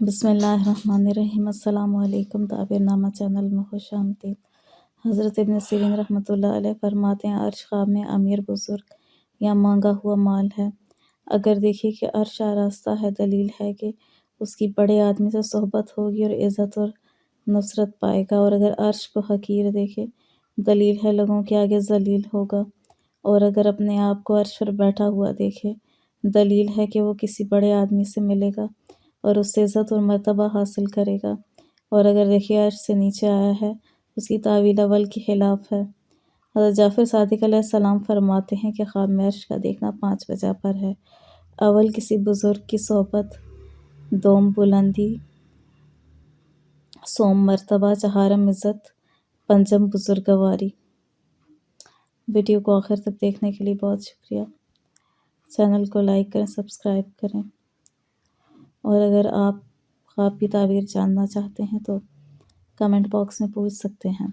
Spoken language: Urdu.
بسم اللہ الرحمن الرحیم۔ السلام علیکم۔ تعبیر نامہ چینل میں خوش آمدید۔ حضرت ابن سیرین رحمۃ اللہ علیہ فرماتے ہیں عرش خواب میں امیر بزرگ یا مانگا ہوا مال ہے۔ اگر دیکھے کہ عرش آراستہ ہے، دلیل ہے کہ اس کی بڑے آدمی سے صحبت ہوگی اور عزت اور نصرت پائے گا، اور اگر عرش کو حقیر دیکھے، دلیل ہے لوگوں کے آگے ذلیل ہوگا، اور اگر اپنے آپ کو عرش پر بیٹھا ہوا دیکھے، دلیل ہے کہ وہ کسی بڑے آدمی سے ملے گا اور اس سے عزت اور مرتبہ حاصل کرے گا، اور اگر دیکھے عرش سے نیچے آیا ہے، اس کی تعویل اول کے خلاف ہے۔ حضرت جعفر صادق علیہ السلام فرماتے ہیں کہ خواب میں عرش کا دیکھنا 5 وجہ پر ہے۔ اول، کسی بزرگ کی صحبت، دوم، بلندی، سوم، مرتبہ، چہارم، عزت، پنجم، بزرگواری۔ ویڈیو کو آخر تک دیکھنے کے لیے بہت شکریہ۔ چینل کو لائک کریں، سبسکرائب کریں، اور اگر آپ خواب کی تعبیر جاننا چاہتے ہیں تو کمنٹ باکس میں پوچھ سکتے ہیں۔